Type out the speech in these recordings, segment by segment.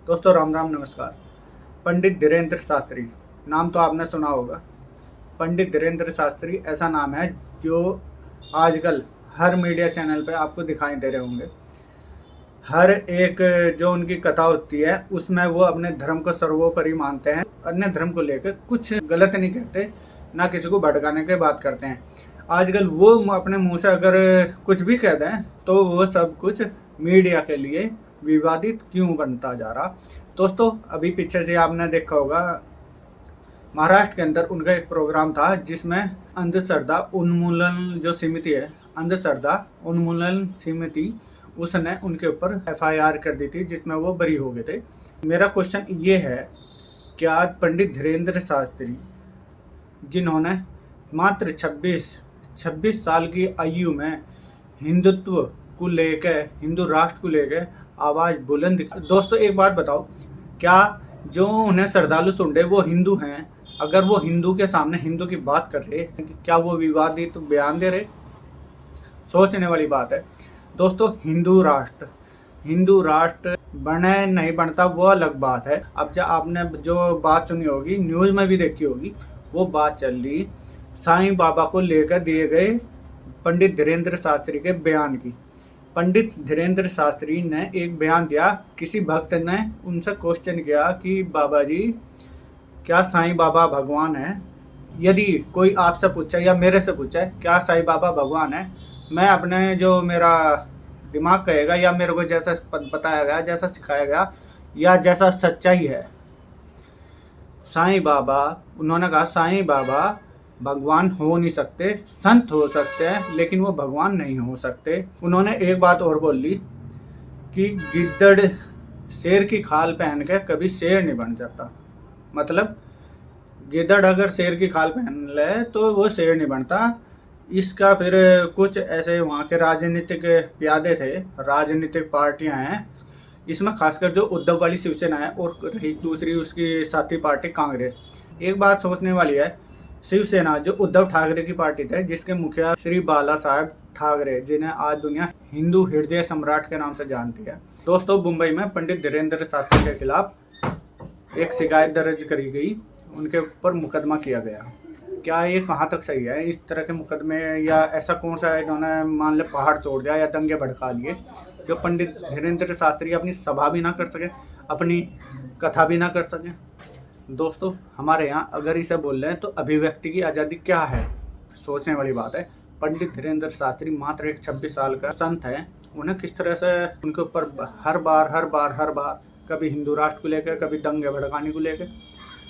दोस्तों राम राम नमस्कार। पंडित धीरेन्द्र शास्त्री नाम तो आपने सुना होगा। पंडित धीरेन्द्र शास्त्री ऐसा नाम है जो आजकल हर मीडिया चैनल पे आपको दिखाई दे रहे होंगे। हर एक जो उनकी कथा होती है उसमें वो अपने धर्म को सर्वोपरि मानते हैं। अन्य धर्म को लेकर कुछ गलत नहीं कहते, ना किसी को भड़काने की बात करते हैं। आजकल वो अपने मुंह से अगर कुछ भी कह दें तो वो सब कुछ मीडिया के लिए विवादित क्यों बनता जा रहा। दोस्तों अभी पीछे से आपने देखा होगा, महाराष्ट्र के अंदर उनका एक प्रोग्राम था जिसमें अंधश्रद्धा उन्मूलन जो समिति है, अंधश्रद्धा उन्मूलन समिति, उसने उनके ऊपर एफआईआर कर दी थी जिसमें वो बरी हो गए थे। मेरा क्वेश्चन ये है, क्या पंडित धीरेन्द्र शास्त्री जिन्होंने मात्र 26 साल की आयु में हिंदुत्व को लेकर, हिंदू राष्ट्र को लेकर आवाज़ बुलंद। दोस्तों एक बात बताओ, क्या जो उन्हें श्रद्धालु सुन वो हिंदू हैं? अगर वो हिंदू के सामने हिंदू की बात कर रहे, क्या वो विवादित बयान दे रहे? सोचने वाली बात है। दोस्तों हिंदू राष्ट्र बने नहीं बनता वो अलग बात है। अब जब आपने जो बात सुनी होगी, न्यूज़ में भी देखी होगी, वो बात चल रही साईं बाबा को लेकर दिए गए पंडित धीरेन्द्र शास्त्री के बयान की। पंडित धीरेन्द्र शास्त्री ने एक बयान दिया, किसी भक्त ने उनसे क्वेश्चन किया कि बाबा जी क्या साईं बाबा भगवान है? यदि कोई आपसे पूछे या मेरे से पूछे क्या साईं बाबा भगवान है, मैं अपने जो मेरा दिमाग कहेगा या मेरे को जैसा बताया गया, जैसा सिखाया गया या जैसा सच्चाई है, साईं बाबा, उन्होंने कहा साईं बाबा भगवान हो नहीं सकते, संत हो सकते हैं लेकिन वो भगवान नहीं हो सकते। उन्होंने एक बात और बोल ली कि गिद्दड़ शेर की खाल पहन के कभी शेर नहीं बन जाता। मतलब गिद्दड़ अगर शेर की खाल पहन ले तो वो शेर नहीं बनता। इसका फिर कुछ ऐसे वहाँ के राजनीतिक प्यादे थे, राजनीतिक पार्टियां हैं, इसमें खासकर जो उद्धव वाली शिवसेना है और रही दूसरी उसकी साथी पार्टी कांग्रेस। एक बात सोचने वाली है, शिवसेना जो उद्धव ठाकरे की पार्टी थे, जिसके मुखिया श्री बाला साहब ठाकरे, जिन्हें आज दुनिया हिंदू हृदय सम्राट के नाम से जानती है। दोस्तों मुंबई में पंडित धीरेन्द्र शास्त्री के खिलाफ एक शिकायत दर्ज करी गई, उनके ऊपर मुकदमा किया गया। क्या ये कहाँ तक सही है? इस तरह के मुकदमे या ऐसा कौन सा है इन्होंने मान ले पहाड़ तोड़ दिया या दंगे भड़का लिए, जो पंडित धीरेन्द्र शास्त्री अपनी सभा भी ना कर सके, अपनी कथा भी ना कर सके। दोस्तों हमारे यहाँ अगर इसे बोल रहे हैं तो अभिव्यक्ति की आज़ादी क्या है? सोचने वाली बात है। पंडित धीरेन्द्र शास्त्री मात्र एक 26 साल का संत है, उन्हें किस तरह से उनके ऊपर हर बार कभी हिंदू राष्ट्र को लेकर, कभी दंगे भड़काने को लेकर।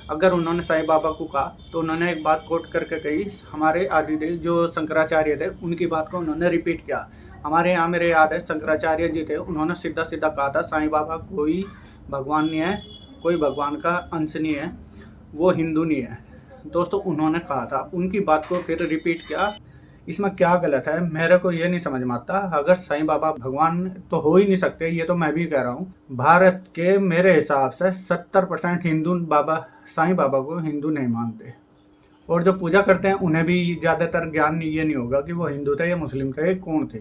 अगर उन्होंने साईं बाबा को कहा तो उन्होंने एक बात कोट करके कही, हमारे आदिदेव जो शंकराचार्य थे उनकी बात को उन्होंने रिपीट किया। हमारे यहाँ मेरे याद है शंकराचार्य जी थे, उन्होंने सीधा कहा था साईं बाबा कोई भगवान नहीं है, कोई भगवान का अंश नहीं है, वो हिंदू नहीं है। दोस्तों उन्होंने कहा था, उनकी बात को फिर रिपीट किया। इसमें क्या गलत है? मेरे को ये नहीं समझ में आता। अगर साईं बाबा भगवान तो हो ही नहीं सकते, ये तो मैं भी कह रहा हूँ। भारत के मेरे हिसाब से 70% हिंदू साईं बाबा को हिंदू नहीं मानते, और जो पूजा करते हैं उन्हें भी ज़्यादातर ज्ञान ये नहीं होगा कि वो हिंदू थे या मुस्लिम थे, कौन थे।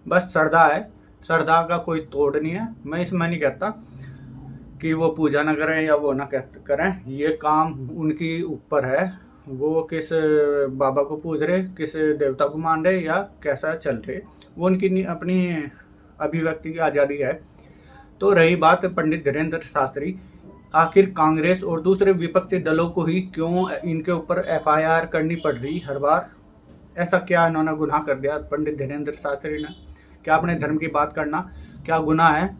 बस श्रद्धा है, श्रद्धा का कोई तोड़ नहीं है। मैं इसमें नहीं कहता कि वो पूजा ना करें या वो ना करें, ये काम उनकी ऊपर है, वो किस बाबा को पूज रहे, किस देवता को मान रहे या कैसा चल रहे, वो उनकी अपनी अभिव्यक्ति की आज़ादी है। तो रही बात पंडित धीरेन्द्र शास्त्री, आखिर कांग्रेस और दूसरे विपक्षी दलों को ही क्यों इनके ऊपर एफआईआर करनी पड़ रही हर बार? ऐसा क्या इन्होंने गुनाह कर दिया पंडित धीरेन्द्र शास्त्री ने? क्या अपने धर्म की बात करना क्या गुनाह है?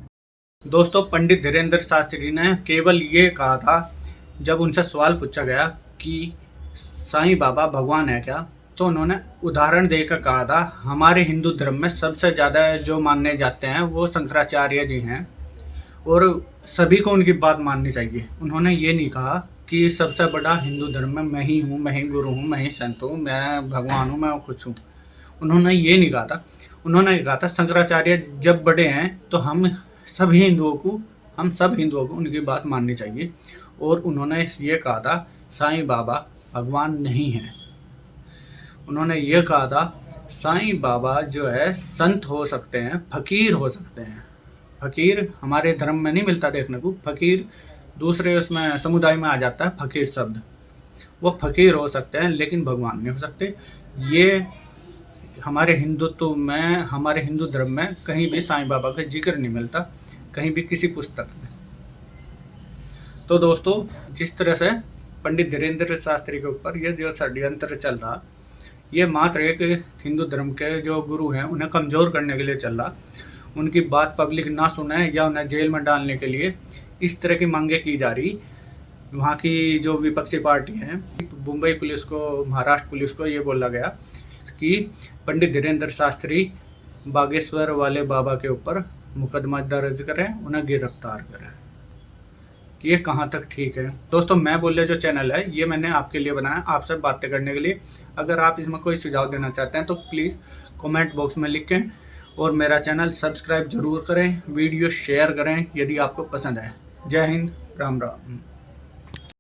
दोस्तों पंडित धीरेन्द्र शास्त्री ने केवल ये कहा था, जब उनसे सवाल पूछा गया कि साईं बाबा भगवान है क्या, तो उन्होंने उदाहरण देकर कहा था, हमारे हिंदू धर्म में सबसे ज़्यादा जो मानने जाते हैं वो शंकराचार्य जी हैं और सभी को उनकी बात माननी चाहिए। उन्होंने ये नहीं कहा कि सबसे बड़ा हिंदू धर्म में मैं ही हूँ, मैं ही गुरु हूँ, मैं ही संत हूँ, मैं भगवान हूँ, मैं कुछ हूँ। उन्होंने ये नहीं कहा था। उन्होंने कहा था शंकराचार्य जब बड़े हैं तो हम सब हिंदुओं को उनकी बात माननी चाहिए। और उन्होंने ये कहा था साईं बाबा भगवान नहीं है। उन्होंने ये कहा था साईं बाबा जो है संत हो सकते हैं, फकीर हो सकते हैं। फकीर हमारे धर्म में नहीं मिलता देखने को। फकीर दूसरे उसमें समुदाय में आ जाता है फकीर शब्द। वो फकीर हो सकते हैं लेकिन भगवान नहीं हो सकते। ये हमारे हिंदुत्व में, हमारे हिंदू धर्म में कहीं भी साईं बाबा का जिक्र नहीं मिलता, कहीं भी किसी पुस्तक में। तो दोस्तों, जिस तरह से पंडित धीरेन्द्र शास्त्री के ऊपर ये जो षड्यंत्र चल रहा, ये मात्र एक हिंदू धर्म के जो गुरु हैं उन्हें कमज़ोर करने के लिए चल रहा। उनकी बात पब्लिक ना सुने या उन्हें जेल में डालने के लिए इस तरह की मांगे की जा रही। वहाँ की जो विपक्षी पार्टी हैं, मुंबई पुलिस को, महाराष्ट्र पुलिस को ये बोला गया कि पंडित धीरेन्द्र शास्त्री बागेश्वर वाले बाबा के ऊपर मुकदमा दर्ज करें, उन्हें गिरफ्तार करें। ये कहाँ तक ठीक है? दोस्तों, मैं बोले जो चैनल है ये मैंने आपके लिए बनाया, आपसे बातें करने के लिए। अगर आप इसमें कोई सुझाव देना चाहते हैं तो प्लीज़ कमेंट बॉक्स में लिखें और मेरा चैनल सब्सक्राइब जरूर करें, वीडियो शेयर करें यदि आपको पसंद है। जय हिंद, राम राम।